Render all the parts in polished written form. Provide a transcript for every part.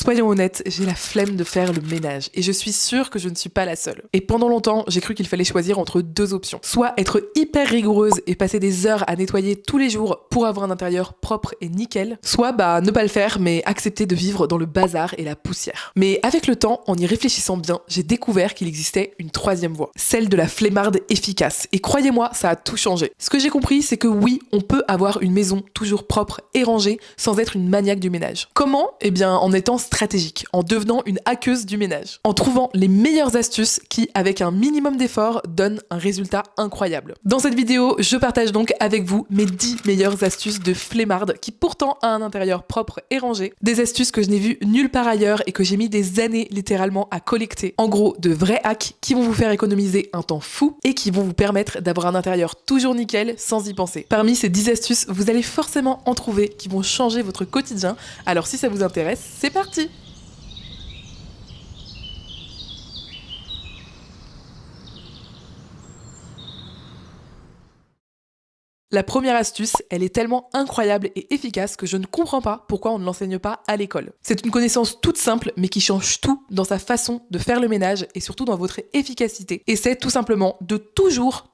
Soyons honnêtes, j'ai la flemme de faire le ménage et je suis sûre que je ne suis pas la seule. Et pendant longtemps, j'ai cru qu'il fallait choisir entre deux options. Soit être hyper rigoureuse et passer des heures à nettoyer tous les jours pour avoir un intérieur propre et nickel, soit ne pas le faire mais accepter de vivre dans le bazar et la poussière. Mais avec le temps, en y réfléchissant bien, j'ai découvert qu'il existait une troisième voie, celle de la flemmarde efficace. Et croyez-moi, ça a tout changé. Ce que j'ai compris, c'est que oui, on peut avoir une maison toujours propre et rangée sans être une maniaque du ménage. Comment ? Eh bien, en étant stratégique, en devenant une hackeuse du ménage, en trouvant les meilleures astuces qui, avec un minimum d'effort, donnent un résultat incroyable. Dans cette vidéo, je partage donc avec vous mes 10 meilleures astuces de flemmarde qui pourtant a un intérieur propre et rangé. Des astuces que je n'ai vues nulle part ailleurs et que j'ai mis des années littéralement à collecter. En gros, de vrais hacks qui vont vous faire économiser un temps fou et qui vont vous permettre d'avoir un intérieur toujours nickel sans y penser. Parmi ces 10 astuces, vous allez forcément en trouver qui vont changer votre quotidien. Alors si ça vous intéresse, c'est parti! La première astuce, elle est tellement incroyable et efficace que je ne comprends pas pourquoi on ne l'enseigne pas à l'école. C'est une connaissance toute simple mais qui change tout dans sa façon de faire le ménage et surtout dans votre efficacité. Et c'est tout simplement de toujours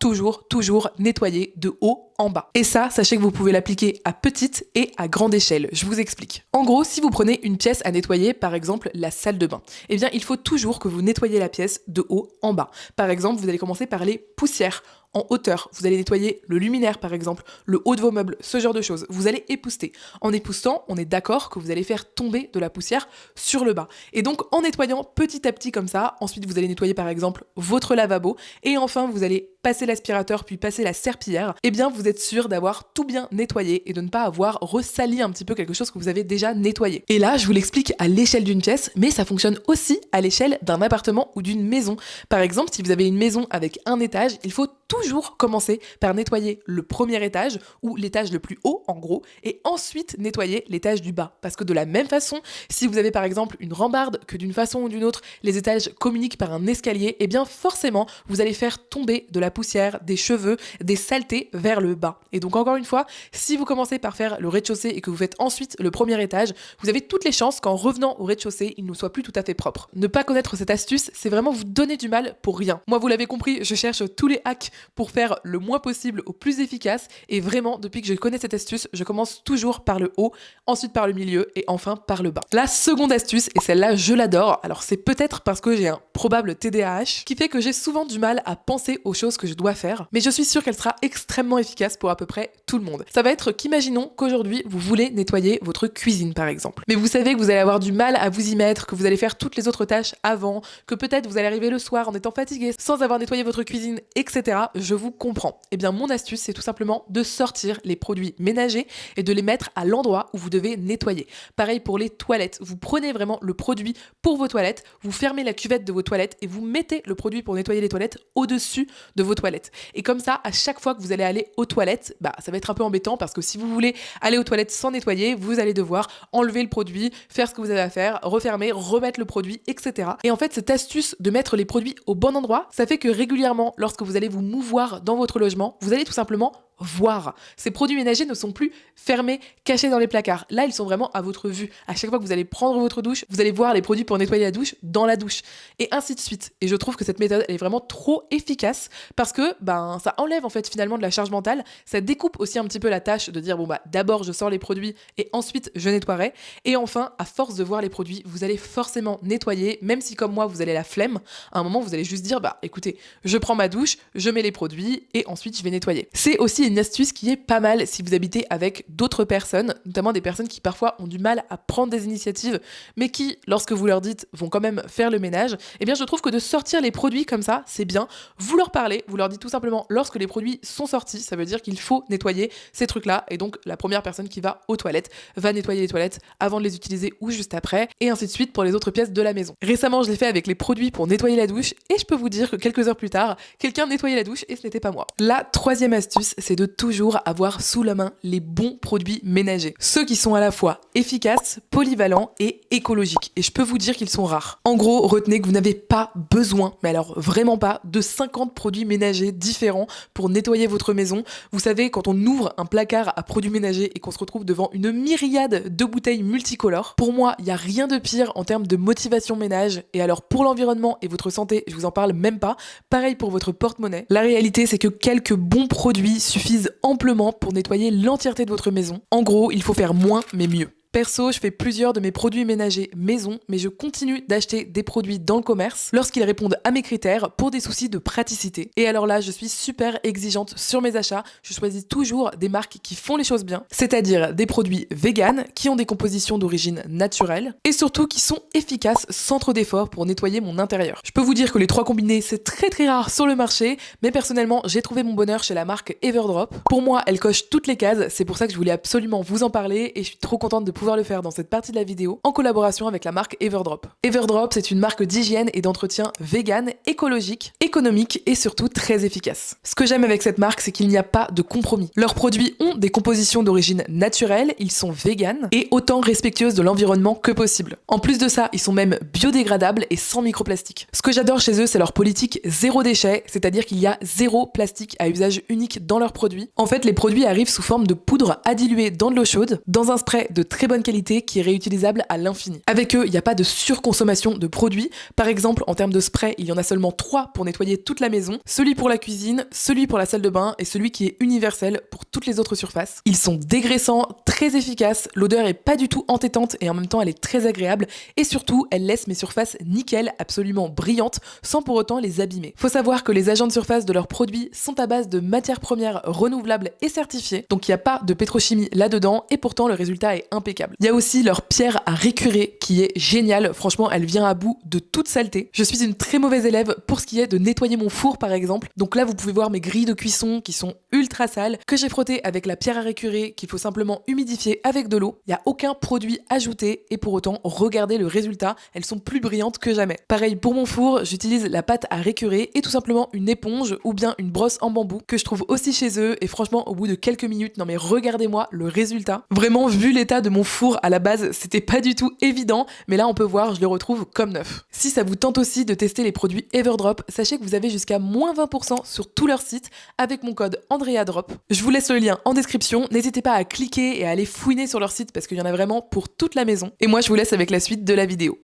nettoyer de haut en bas. Et ça, sachez que vous pouvez l'appliquer à petite et à grande échelle. Je vous explique. En gros, si vous prenez une pièce à nettoyer, par exemple la salle de bain, eh bien il faut toujours que vous nettoyez la pièce de haut en bas. Par exemple, vous allez commencer par les poussières. En hauteur, vous allez nettoyer le luminaire par exemple, le haut de vos meubles, ce genre de choses. Vous allez épousseter. En époussetant, on est d'accord que vous allez faire tomber de la poussière sur le bas. Et donc en nettoyant petit à petit comme ça, ensuite vous allez nettoyer par exemple votre lavabo et enfin vous allez passer l'aspirateur puis passer la serpillière, eh bien vous êtes sûr d'avoir tout bien nettoyé et de ne pas avoir ressali un petit peu quelque chose que vous avez déjà nettoyé. Et là, je vous l'explique à l'échelle d'une pièce, mais ça fonctionne aussi à l'échelle d'un appartement ou d'une maison. Par exemple, si vous avez une maison avec un étage, il faut toujours commencer par nettoyer le premier étage ou l'étage le plus haut en gros et ensuite nettoyer l'étage du bas parce que de la même façon, si vous avez par exemple une rambarde que d'une façon ou d'une autre les étages communiquent par un escalier, et bien forcément vous allez faire tomber de la poussière, des cheveux, des saletés vers le bas. Et donc encore une fois, si vous commencez par faire le rez-de-chaussée et que vous faites ensuite le premier étage, vous avez toutes les chances qu'en revenant au rez-de-chaussée, il ne soit plus tout à fait propre. Ne pas connaître cette astuce, c'est vraiment vous donner du mal pour rien. Moi, vous l'avez compris, je cherche tous les hacks pour faire le moins possible au plus efficace et vraiment, depuis que je connais cette astuce, je commence toujours par le haut, ensuite par le milieu et enfin par le bas. La seconde astuce, et celle-là, je l'adore, alors c'est peut-être parce que j'ai un probable TDAH qui fait que j'ai souvent du mal à penser aux choses que je dois faire, mais je suis sûre qu'elle sera extrêmement efficace pour à peu près tout le monde. Ça va être qu'imaginons qu'aujourd'hui, vous voulez nettoyer votre cuisine par exemple. Mais vous savez que vous allez avoir du mal à vous y mettre, que vous allez faire toutes les autres tâches avant, que peut-être vous allez arriver le soir en étant fatigué sans avoir nettoyé votre cuisine, etc. Je vous comprends. Eh bien, mon astuce, c'est tout simplement de sortir les produits ménagers et de les mettre à l'endroit où vous devez nettoyer. Pareil pour les toilettes. Vous prenez vraiment le produit pour vos toilettes, vous fermez la cuvette de vos toilettes et vous mettez le produit pour nettoyer les toilettes au-dessus de vos toilettes. Et comme ça, à chaque fois que vous allez aller aux toilettes, ça va être un peu embêtant parce que si vous voulez aller aux toilettes sans nettoyer, vous allez devoir enlever le produit, faire ce que vous avez à faire, refermer, remettre le produit, etc. Et en fait, cette astuce de mettre les produits au bon endroit, ça fait que régulièrement, lorsque vous allez vous mouvoir dans votre logement, vous allez tout simplement voir. Ces produits ménagers ne sont plus fermés, cachés dans les placards. Là, ils sont vraiment à votre vue. À chaque fois que vous allez prendre votre douche, vous allez voir les produits pour nettoyer la douche dans la douche. Et ainsi de suite. Et je trouve que cette méthode, elle est vraiment trop efficace parce que ça enlève en fait finalement de la charge mentale. Ça découpe aussi un petit peu la tâche de dire d'abord je sors les produits et ensuite je nettoierai. Et enfin, à force de voir les produits, vous allez forcément nettoyer, même si comme moi vous avez la flemme. À un moment, vous allez juste dire écoutez, je prends ma douche, je mets les produits et ensuite je vais nettoyer. C'est aussi une astuce qui est pas mal si vous habitez avec d'autres personnes, notamment des personnes qui parfois ont du mal à prendre des initiatives, mais qui, lorsque vous leur dites, vont quand même faire le ménage. Eh bien, je trouve que de sortir les produits comme ça, c'est bien. Vous leur parlez, vous leur dites tout simplement, lorsque les produits sont sortis, ça veut dire qu'il faut nettoyer ces trucs-là, et donc la première personne qui va aux toilettes va nettoyer les toilettes avant de les utiliser ou juste après, et ainsi de suite pour les autres pièces de la maison. Récemment, je l'ai fait avec les produits pour nettoyer la douche, et je peux vous dire que quelques heures plus tard, quelqu'un nettoyait la douche et ce n'était pas moi. La troisième astuce, c'est c'est de toujours avoir sous la main les bons produits ménagers. Ceux qui sont à la fois efficaces, polyvalents et écologiques. Et je peux vous dire qu'ils sont rares. En gros, retenez que vous n'avez pas besoin, mais alors vraiment pas, de 50 produits ménagers différents pour nettoyer votre maison. Vous savez, quand on ouvre un placard à produits ménagers et qu'on se retrouve devant une myriade de bouteilles multicolores, pour moi, il n'y a rien de pire en termes de motivation ménage. Et alors pour l'environnement et votre santé, je vous en parle même pas. Pareil pour votre porte-monnaie. La réalité, c'est que quelques bons produits suffisent amplement pour nettoyer l'entièreté de votre maison. En gros, il faut faire moins mais mieux. Perso, je fais plusieurs de mes produits ménagers maison, mais je continue d'acheter des produits dans le commerce lorsqu'ils répondent à mes critères pour des soucis de praticité. Et alors là, je suis super exigeante sur mes achats. Je choisis toujours des marques qui font les choses bien, c'est-à-dire des produits vegan, qui ont des compositions d'origine naturelle et surtout qui sont efficaces sans trop d'efforts pour nettoyer mon intérieur. Je peux vous dire que les trois combinés, c'est très rare sur le marché, mais personnellement, j'ai trouvé mon bonheur chez la marque Everdrop. Pour moi, elle coche toutes les cases, c'est pour ça que je voulais absolument vous en parler et je suis trop contente de pouvoir le faire dans cette partie de la vidéo en collaboration avec la marque Everdrop. Everdrop, c'est une marque d'hygiène et d'entretien vegan, écologique, économique et surtout très efficace. Ce que j'aime avec cette marque, c'est qu'il n'y a pas de compromis. Leurs produits ont des compositions d'origine naturelle, ils sont vegan et autant respectueuses de l'environnement que possible. En plus de ça, ils sont même biodégradables et sans microplastique. Ce que j'adore chez eux, c'est leur politique zéro déchet, c'est-à-dire qu'il y a zéro plastique à usage unique dans leurs produits. En fait, les produits arrivent sous forme de poudre à diluer dans de l'eau chaude, dans un spray de très bonne qualité qui est réutilisable à l'infini. Avec eux, il n'y a pas de surconsommation de produits. Par exemple, en termes de spray, il y en a seulement 3 pour nettoyer toute la maison, celui pour la cuisine, celui pour la salle de bain et celui qui est universel pour toutes les autres surfaces. Ils sont dégraissants, très efficaces, l'odeur est pas du tout entêtante et en même temps elle est très agréable et surtout elle laisse mes surfaces nickel, absolument brillantes, sans pour autant les abîmer. Faut savoir que les agents de surface de leurs produits sont à base de matières premières renouvelables et certifiées, donc il n'y a pas de pétrochimie là-dedans et pourtant le résultat est impeccable. Il y a aussi leur pierre à récurer qui est géniale, franchement elle vient à bout de toute saleté. Je suis une très mauvaise élève pour ce qui est de nettoyer mon four par exemple, donc là vous pouvez voir mes grilles de cuisson qui sont ultra sales, que j'ai frottées avec la pierre à récurer qu'il faut simplement humidifier avec de l'eau. Il n'y a aucun produit ajouté et pour autant regardez le résultat, elles sont plus brillantes que jamais. Pareil pour mon four, j'utilise la pâte à récurer et tout simplement une éponge ou bien une brosse en bambou que je trouve aussi chez eux et franchement au bout de quelques minutes, non mais regardez-moi le résultat. Vraiment vu l'état de mon four à la base, c'était pas du tout évident, mais là on peut voir, je le retrouve comme neuf. Si ça vous tente aussi de tester les produits Everdrop, sachez que vous avez jusqu'à moins 20% sur tout leur site avec mon code AndreaDrop. Je vous laisse le lien en description, n'hésitez pas à cliquer et à aller fouiner sur leur site parce qu'il y en a vraiment pour toute la maison. Et moi je vous laisse avec la suite de la vidéo.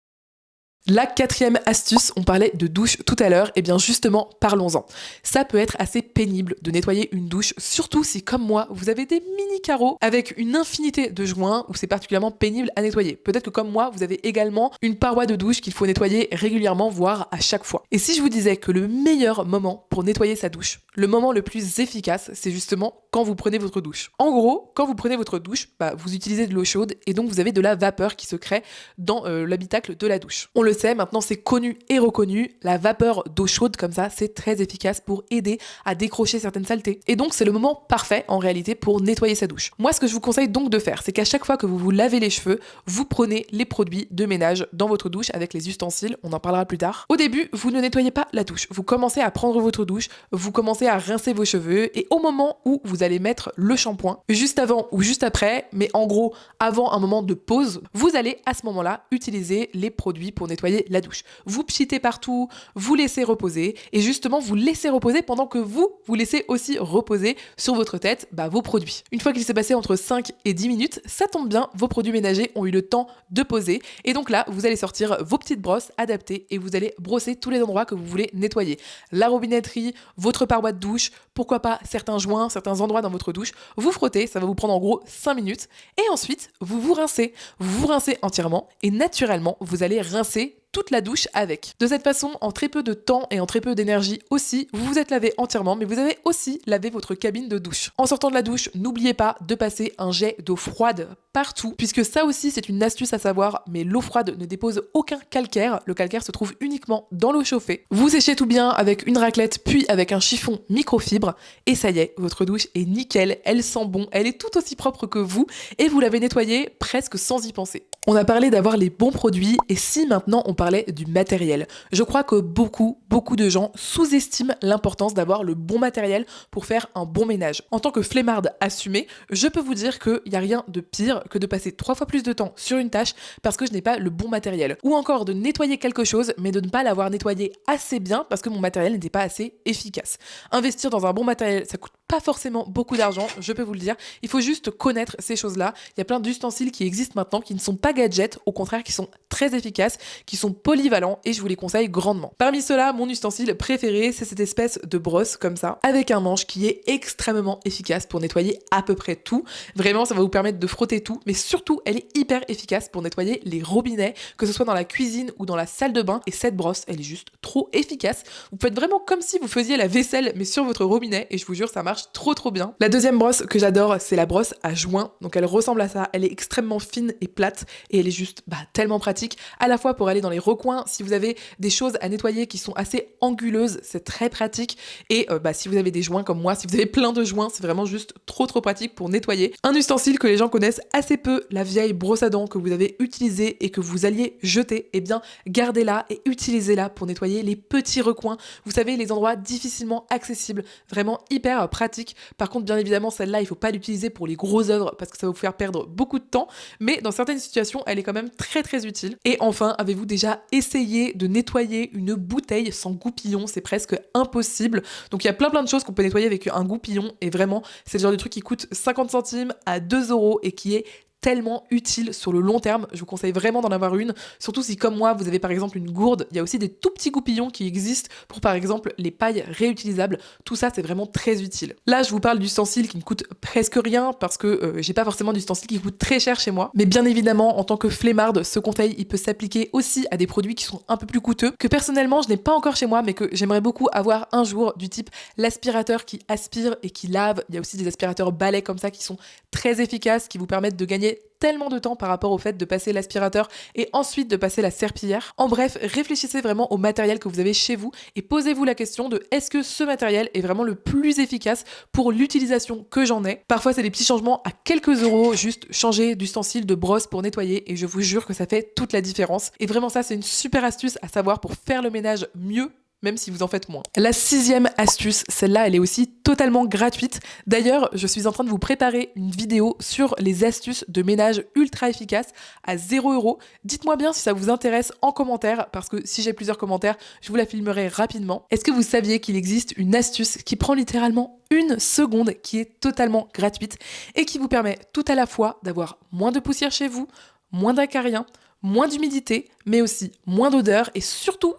La 4e astuce, on parlait de douche tout à l'heure, et bien justement, parlons-en. Ça peut être assez pénible de nettoyer une douche, surtout si, comme moi, vous avez des mini carreaux avec une infinité de joints où c'est particulièrement pénible à nettoyer. Peut-être que comme moi, vous avez également une paroi de douche qu'il faut nettoyer régulièrement, voire à chaque fois. Et si je vous disais que le meilleur moment pour nettoyer sa douche, le moment le plus efficace, c'est justement quand vous prenez votre douche. En gros, quand vous prenez votre douche, vous utilisez de l'eau chaude et donc vous avez de la vapeur qui se crée dans l'habitacle de la douche. On le sait, maintenant c'est connu et reconnu, la vapeur d'eau chaude comme ça, c'est très efficace pour aider à décrocher certaines saletés. Et donc c'est le moment parfait en réalité pour nettoyer sa douche. Moi ce que je vous conseille donc de faire, c'est qu'à chaque fois que vous vous lavez les cheveux, vous prenez les produits de ménage dans votre douche avec les ustensiles, on en parlera plus tard. Au début, vous ne nettoyez pas la douche, vous commencez à prendre votre douche, vous commencez à rincer vos cheveux et au moment où vous allez mettre le shampoing, juste avant ou juste après, mais en gros avant un moment de pause, vous allez à ce moment-là utiliser les produits pour nettoyer la douche. Vous pchitez partout, vous laissez reposer et justement vous laissez reposer pendant que vous laissez aussi reposer sur votre tête vos produits. Une fois qu'il s'est passé entre 5 et 10 minutes, ça tombe bien, vos produits ménagers ont eu le temps de poser et donc là vous allez sortir vos petites brosses adaptées et vous allez brosser tous les endroits que vous voulez nettoyer. La robinetterie, votre paroi de douche, pourquoi pas certains joints, certains endroits dans votre douche, vous frottez, ça va vous prendre en gros 5 minutes et ensuite vous vous rincez entièrement et naturellement vous allez rincer toute la douche avec. De cette façon, en très peu de temps et en très peu d'énergie aussi, vous vous êtes lavé entièrement, mais vous avez aussi lavé votre cabine de douche. En sortant de la douche, n'oubliez pas de passer un jet d'eau froide partout, puisque ça aussi c'est une astuce à savoir, mais l'eau froide ne dépose aucun calcaire, le calcaire se trouve uniquement dans l'eau chauffée. Vous séchez tout bien avec une raclette, puis avec un chiffon microfibre, et ça y est, votre douche est nickel, elle sent bon, elle est tout aussi propre que vous, et vous l'avez nettoyée presque sans y penser. On a parlé d'avoir les bons produits et si maintenant on parlait du matériel. Je crois que beaucoup de gens sous-estiment l'importance d'avoir le bon matériel pour faire un bon ménage. En tant que flemmarde assumée, je peux vous dire qu'il n'y a rien de pire que de passer 3 fois plus de temps sur une tâche parce que je n'ai pas le bon matériel. Ou encore de nettoyer quelque chose mais de ne pas l'avoir nettoyé assez bien parce que mon matériel n'était pas assez efficace. Investir dans un bon matériel, ça coûte pas forcément beaucoup d'argent, je peux vous le dire. Il faut juste connaître ces choses-là. Il y a plein d'ustensiles qui existent maintenant qui ne sont pas gadgets, au contraire qui sont très efficaces, qui sont polyvalents et je vous les conseille grandement. Parmi ceux-là, mon ustensile préféré, c'est cette espèce de brosse comme ça, avec un manche qui est extrêmement efficace pour nettoyer à peu près tout. Vraiment, ça va vous permettre de frotter tout, mais surtout, elle est hyper efficace pour nettoyer les robinets, que ce soit dans la cuisine ou dans la salle de bain. Et cette brosse, elle est juste trop efficace. Vous faites vraiment comme si vous faisiez la vaisselle, mais sur votre robinet, et je vous jure, ça marche trop bien. La deuxième brosse que j'adore, c'est la brosse à joint. Donc elle ressemble à ça, elle est extrêmement fine et plate, et elle est juste tellement pratique, à la fois pour aller dans les recoins, si vous avez des choses à nettoyer qui sont assez anguleuses, c'est très pratique, et si vous avez des joints comme moi, si vous avez plein de joints, c'est vraiment juste trop pratique pour nettoyer. Un ustensile que les gens connaissent assez peu, la vieille brosse à dents que vous avez utilisée et que vous alliez jeter, eh bien gardez-la et utilisez-la pour nettoyer les petits recoins, vous savez, les endroits difficilement accessibles, vraiment hyper pratique. Par contre, bien évidemment, celle-là, il faut pas l'utiliser pour les gros œuvres parce que ça va vous faire perdre beaucoup de temps, mais dans certaines situations, elle est quand même très utile. Et enfin, avez-vous déjà essayé de nettoyer une bouteille sans goupillon? C'est presque impossible. Donc il y a plein de choses qu'on peut nettoyer avec un goupillon et vraiment, c'est le genre de truc qui coûte 50 centimes à 2 € et qui est tellement utile sur le long terme. Je vous conseille vraiment d'en avoir une, surtout si comme moi vous avez par exemple une gourde. Il y a aussi des tout petits goupillons qui existent pour par exemple les pailles réutilisables. Tout ça c'est vraiment très utile. Là je vous parle d'ustensiles qui ne coûtent presque rien parce que j'ai pas forcément d'ustensiles qui coûtent très cher chez moi, mais bien évidemment en tant que flemmarde, ce conseil il peut s'appliquer aussi à des produits qui sont un peu plus coûteux, que personnellement je n'ai pas encore chez moi mais que j'aimerais beaucoup avoir un jour, du type l'aspirateur qui aspire et qui lave. Il y a aussi des aspirateurs balais comme ça qui sont très efficaces, qui vous permettent de gagner tellement de temps par rapport au fait de passer l'aspirateur et ensuite de passer la serpillière. En bref, réfléchissez vraiment au matériel que vous avez chez vous et posez-vous la question de est-ce que ce matériel est vraiment le plus efficace pour l'utilisation que j'en ai. Parfois c'est des petits changements à quelques euros, juste changer d'ustensile, de brosse pour nettoyer, et je vous jure que ça fait toute la différence. Et vraiment ça c'est une super astuce à savoir pour faire le ménage mieux, même si vous en faites moins. La 6e astuce, celle-là, elle est aussi totalement gratuite. D'ailleurs, je suis en train de vous préparer une vidéo sur les astuces de ménage ultra efficaces à 0 €. Dites-moi bien si ça vous intéresse en commentaire, parce que si j'ai plusieurs commentaires, je vous la filmerai rapidement. Est-ce que vous saviez qu'il existe une astuce qui prend littéralement 1 seconde, qui est totalement gratuite et qui vous permet tout à la fois d'avoir moins de poussière chez vous, moins d'acariens, moins d'humidité, mais aussi moins d'odeur et surtout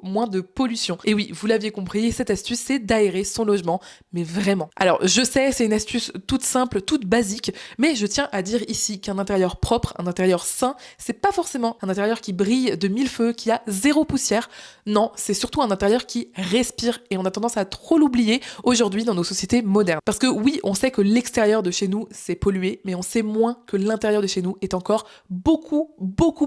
moins de pollution. Et oui, vous l'aviez compris, cette astuce, c'est d'aérer son logement, mais vraiment. Alors, je sais, c'est une astuce toute simple, toute basique, mais je tiens à dire ici qu'un intérieur propre, un intérieur sain, c'est pas forcément un intérieur qui brille de mille feux, qui a 0 poussière. Non, c'est surtout un intérieur qui respire, et on a tendance à trop l'oublier aujourd'hui dans nos sociétés modernes. Parce que oui, on sait que l'extérieur de chez nous, c'est pollué, mais on sait moins que l'intérieur de chez nous est encore beaucoup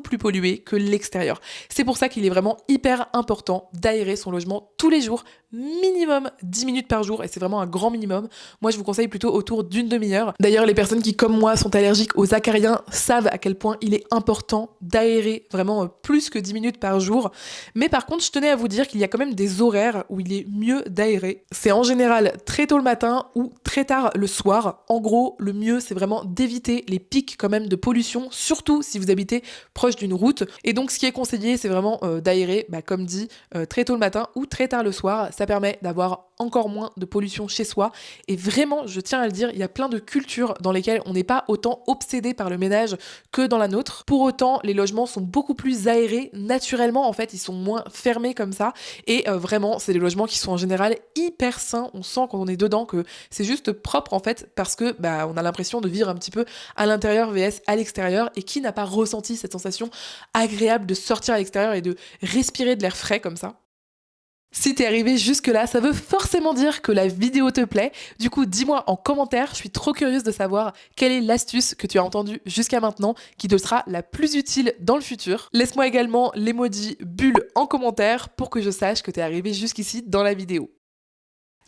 plus pollué que l'extérieur. C'est pour ça qu'il est vraiment hyper important d'aérer son logement tous les jours, minimum 10 minutes par jour, et c'est vraiment un grand minimum. Moi, je vous conseille plutôt autour d'une demi-heure. D'ailleurs, les personnes qui, comme moi, sont allergiques aux acariens savent à quel point il est important d'aérer vraiment plus que 10 minutes par jour. Mais par contre, je tenais à vous dire qu'il y a quand même des horaires où il est mieux d'aérer. C'est en général très tôt le matin ou très tard le soir. En gros, le mieux, c'est vraiment d'éviter les pics quand même de pollution, surtout si vous habitez proche d'une route. Et donc, ce qui est conseillé, c'est vraiment d'aérer, comme dit, très tôt le matin ou très tard le soir. Ça permet d'avoir encore moins de pollution chez soi. Et vraiment, je tiens à le dire, il y a plein de cultures dans lesquelles on n'est pas autant obsédé par le ménage que dans la nôtre. Pour autant, les logements sont beaucoup plus aérés naturellement. En fait, ils sont moins fermés comme ça. Et vraiment, c'est des logements qui sont en général hyper sains. On sent quand on est dedans que c'est juste propre en fait, parce que on a l'impression de vivre un petit peu à l'intérieur vs à l'extérieur. Et qui n'a pas ressenti cette sensation agréable de sortir à l'extérieur et de respirer de l'air frais comme ça? Si t'es arrivé jusque-là, ça veut forcément dire que la vidéo te plaît. Du coup, dis-moi en commentaire, je suis trop curieuse de savoir quelle est l'astuce que tu as entendue jusqu'à maintenant qui te sera la plus utile dans le futur. Laisse-moi également l'emoji bulle en commentaire pour que je sache que t'es arrivé jusqu'ici dans la vidéo.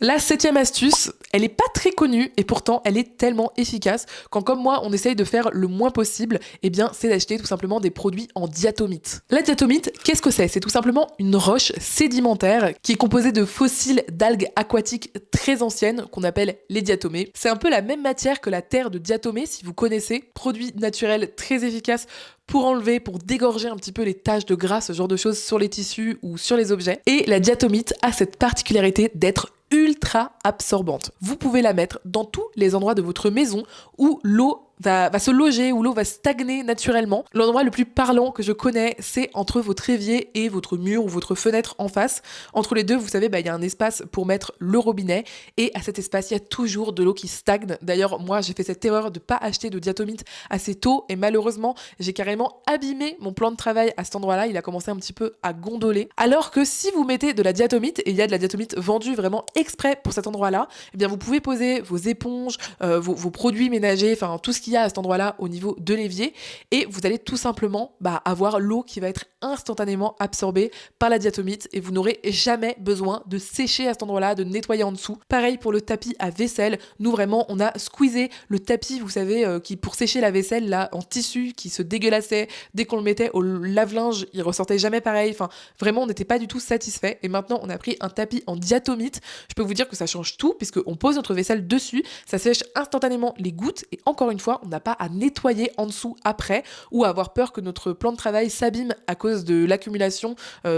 La 7e astuce, elle est pas très connue et pourtant elle est tellement efficace quand comme moi on essaye de faire le moins possible, eh bien c'est d'acheter tout simplement des produits en diatomite. La diatomite, qu'est-ce que c'est? C'est tout simplement une roche sédimentaire qui est composée de fossiles d'algues aquatiques très anciennes qu'on appelle les diatomées. C'est un peu la même matière que la terre de diatomée si vous connaissez, produit naturel très efficace pour enlever, pour dégorger un petit peu les taches de gras, ce genre de choses sur les tissus ou sur les objets. Et la diatomite a cette particularité d'être ultra absorbante. Vous pouvez la mettre dans tous les endroits de votre maison où l'eau va se loger, où l'eau va stagner naturellement. L'endroit le plus parlant que je connais, c'est entre votre évier et votre mur ou votre fenêtre en face. Entre les deux, vous savez, il y a un espace pour mettre le robinet et à cet espace, il y a toujours de l'eau qui stagne. D'ailleurs, moi, j'ai fait cette erreur de pas acheter de diatomite assez tôt et malheureusement, j'ai carrément abîmé mon plan de travail à cet endroit-là. Il a commencé un petit peu à gondoler. Alors que si vous mettez de la diatomite, et il y a de la diatomite vendue vraiment exprès pour cet endroit-là, eh bien, vous pouvez poser vos éponges, vos produits ménagers, enfin, tout ce qui à cet endroit-là au niveau de l'évier et vous allez tout simplement avoir l'eau qui va être instantanément absorbée par la diatomite et vous n'aurez jamais besoin de sécher à cet endroit-là, de nettoyer en dessous. Pareil pour le tapis à vaisselle, nous vraiment on a squeezé le tapis, vous savez, qui pour sécher la vaisselle là en tissu qui se dégueulassait dès qu'on le mettait au lave-linge, il ressortait jamais pareil, enfin vraiment on n'était pas du tout satisfait et maintenant on a pris un tapis en diatomite. Je peux vous dire que ça change tout puisque on pose notre vaisselle dessus, ça sèche instantanément les gouttes et encore une fois on n'a pas à nettoyer en dessous après ou à avoir peur que notre plan de travail s'abîme à cause de l'accumulation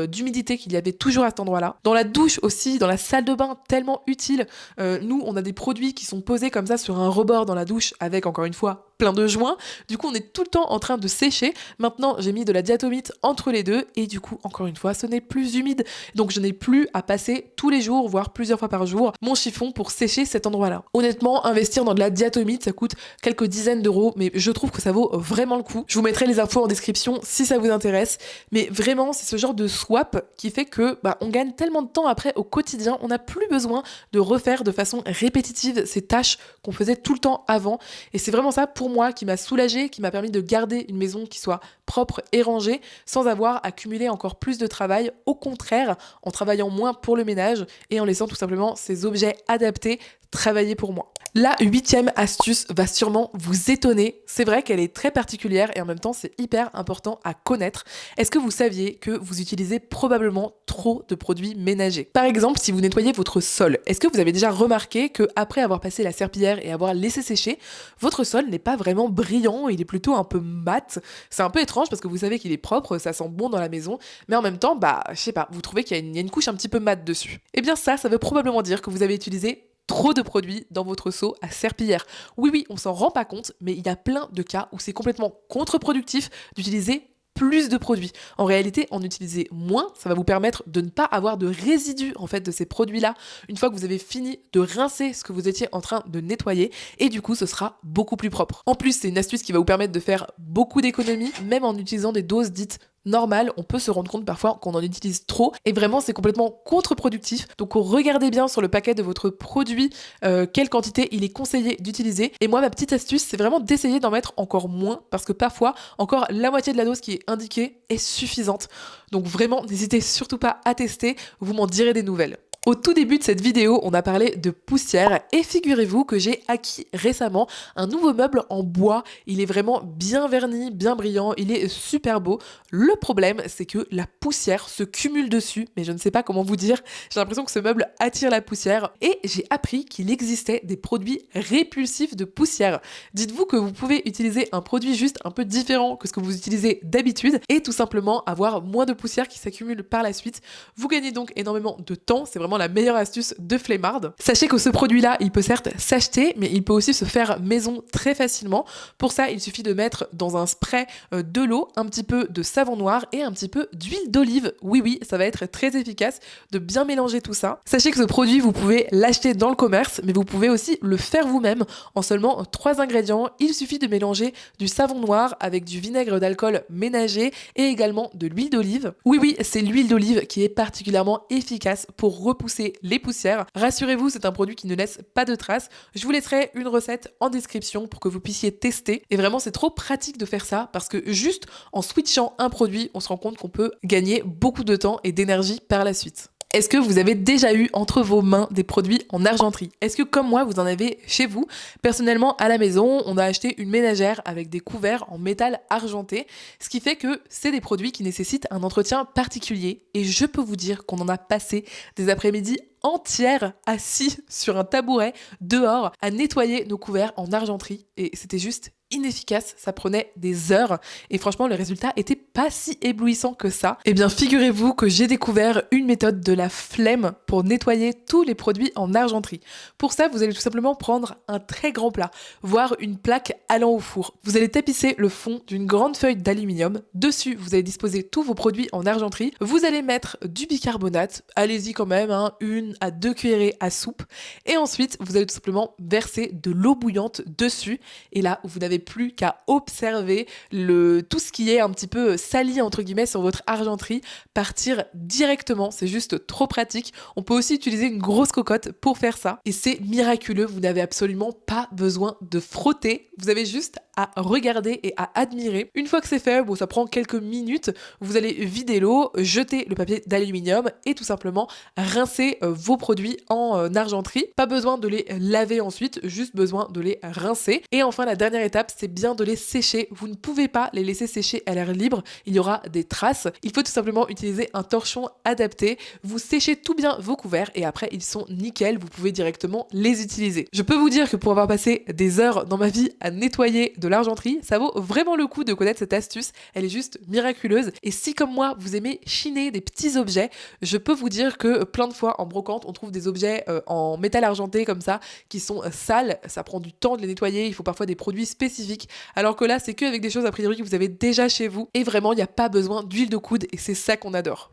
d'humidité qu'il y avait toujours à cet endroit-là. Dans la douche aussi, dans la salle de bain, tellement utile. Nous, on a des produits qui sont posés comme ça sur un rebord dans la douche avec, encore une fois, plein de joints. Du coup, on est tout le temps en train de sécher. Maintenant, j'ai mis de la diatomite entre les deux et du coup, encore une fois, ce n'est plus humide. Donc, je n'ai plus à passer tous les jours, voire plusieurs fois par jour, mon chiffon pour sécher cet endroit-là. Honnêtement, investir dans de la diatomite, ça coûte quelques dizaines d'euros, mais je trouve que ça vaut vraiment le coup. Je vous mettrai les infos en description si ça vous intéresse. Mais vraiment, c'est ce genre de swap qui fait que on gagne tellement de temps après au quotidien, on n'a plus besoin de refaire de façon répétitive ces tâches qu'on faisait tout le temps avant. Et c'est vraiment ça pour moi qui m'a soulagée, qui m'a permis de garder une maison qui soit propre et rangée sans avoir à cumuler encore plus de travail. Au contraire, en travaillant moins pour le ménage et en laissant tout simplement ces objets adaptés travailler pour moi. La 8e astuce va sûrement vous étonner. C'est vrai qu'elle est très particulière et en même temps c'est hyper important à connaître. Est-ce que vous saviez que vous utilisez probablement trop de produits ménagers? Par exemple, si vous nettoyez votre sol, est-ce que vous avez déjà remarqué que après avoir passé la serpillière et avoir laissé sécher, votre sol n'est pas vraiment brillant, il est plutôt un peu mat. C'est un peu étrange parce que vous savez qu'il est propre, ça sent bon dans la maison, mais en même temps, je sais pas, vous trouvez qu'il y a une couche un petit peu mat dessus. Eh bien ça veut probablement dire que vous avez utilisé trop de produits dans votre seau à serpillière. Oui, on s'en rend pas compte, mais il y a plein de cas où c'est complètement contre-productif d'utiliser plus de produits. En réalité, en utiliser moins, ça va vous permettre de ne pas avoir de résidus en fait de ces produits-là une fois que vous avez fini de rincer ce que vous étiez en train de nettoyer et du coup, ce sera beaucoup plus propre. En plus, c'est une astuce qui va vous permettre de faire beaucoup d'économies, même en utilisant des doses dites normales. On peut se rendre compte parfois qu'on en utilise trop et vraiment c'est complètement contre-productif. Donc regardez bien sur le paquet de votre produit quelle quantité il est conseillé d'utiliser. Et moi ma petite astuce c'est vraiment d'essayer d'en mettre encore moins parce que parfois encore la moitié de la dose qui est indiquée est suffisante. Donc vraiment n'hésitez surtout pas à tester, vous m'en direz des nouvelles. Au tout début de cette vidéo, on a parlé de poussière et figurez-vous que j'ai acquis récemment un nouveau meuble en bois. Il est vraiment bien verni, bien brillant, il est super beau. Le problème, c'est que la poussière se cumule dessus, mais je ne sais pas comment vous dire. J'ai l'impression que ce meuble attire la poussière et j'ai appris qu'il existait des produits répulsifs de poussière. Dites-vous que vous pouvez utiliser un produit juste un peu différent que ce que vous utilisez d'habitude et tout simplement avoir moins de poussière qui s'accumule par la suite. Vous gagnez donc énormément de temps, c'est vraiment la meilleure astuce de flemmarde. Sachez que ce produit-là, il peut certes s'acheter, mais il peut aussi se faire maison très facilement. Pour ça, il suffit de mettre dans un spray de l'eau, un petit peu de savon noir et un petit peu d'huile d'olive. Oui, ça va être très efficace de bien mélanger tout ça. Sachez que ce produit, vous pouvez l'acheter dans le commerce, mais vous pouvez aussi le faire vous-même en seulement 3 ingrédients. Il suffit de mélanger du savon noir avec du vinaigre d'alcool ménager et également de l'huile d'olive. Oui, c'est l'huile d'olive qui est particulièrement efficace pour repousser les poussières. Rassurez-vous, c'est un produit qui ne laisse pas de traces. Je vous laisserai une recette en description pour que vous puissiez tester. Et vraiment, c'est trop pratique de faire ça parce que juste en switchant un produit, on se rend compte qu'on peut gagner beaucoup de temps et d'énergie par la suite. Est-ce que vous avez déjà eu entre vos mains des produits en argenterie? Est-ce que comme moi, vous en avez chez vous? Personnellement, à la maison, on a acheté une ménagère avec des couverts en métal argenté, ce qui fait que c'est des produits qui nécessitent un entretien particulier. Et je peux vous dire qu'on en a passé des après-midi entières assis sur un tabouret dehors à nettoyer nos couverts en argenterie. Et c'était juste inefficace, ça prenait des heures et franchement le résultat était pas si éblouissant que ça. Eh bien figurez-vous que j'ai découvert une méthode de la flemme pour nettoyer tous les produits en argenterie. Pour ça, vous allez tout simplement prendre un très grand plat, voire une plaque allant au four. Vous allez tapisser le fond d'une grande feuille d'aluminium. Dessus, vous allez disposer tous vos produits en argenterie. Vous allez mettre du bicarbonate, allez-y quand même, 1 à 2 cuillerées à soupe. Et ensuite, vous allez tout simplement verser de l'eau bouillante dessus. Et là, vous n'avez plus qu'à observer tout ce qui est un petit peu sali entre guillemets sur votre argenterie partir directement. C'est juste trop pratique. On peut aussi utiliser une grosse cocotte pour faire ça. Et c'est miraculeux. Vous n'avez absolument pas besoin de frotter. Vous avez juste à regarder et à admirer. Une fois que c'est fait, bon, ça prend quelques minutes. Vous allez vider l'eau, jeter le papier d'aluminium et tout simplement rincer vos produits en argenterie. Pas besoin de les laver ensuite, juste besoin de les rincer. Et enfin, la dernière étape, c'est bien de les sécher. Vous ne pouvez pas les laisser sécher à l'air libre, il y aura des traces. Il faut tout simplement utiliser un torchon adapté. Vous séchez tout bien vos couverts et après, ils sont nickel, vous pouvez directement les utiliser. Je peux vous dire que pour avoir passé des heures dans ma vie à nettoyer de l'argenterie, ça vaut vraiment le coup de connaître cette astuce. Elle est juste miraculeuse. Et si comme moi, vous aimez chiner des petits objets, je peux vous dire que plein de fois en brocante, on trouve des objets en métal argenté comme ça, qui sont sales. Ça prend du temps de les nettoyer, il faut parfois des produits spécifiques. Alors que là, c'est qu'avec des choses a priori que vous avez déjà chez vous. Et vraiment, il n'y a pas besoin d'huile de coude et c'est ça qu'on adore.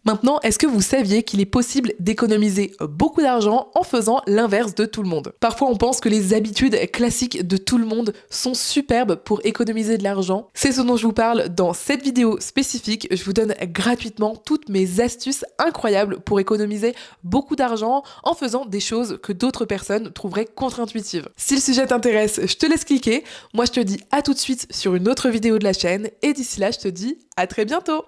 Maintenant, est-ce que vous saviez qu'il est possible d'économiser beaucoup d'argent en faisant l'inverse de tout le monde? Parfois, on pense que les habitudes classiques de tout le monde sont superbes pour économiser de l'argent. C'est ce dont je vous parle dans cette vidéo spécifique. Je vous donne gratuitement toutes mes astuces incroyables pour économiser beaucoup d'argent en faisant des choses que d'autres personnes trouveraient contre-intuitives. Si le sujet t'intéresse, je te laisse cliquer. Moi, je te dis à tout de suite sur une autre vidéo de la chaîne et d'ici là, je te dis à très bientôt!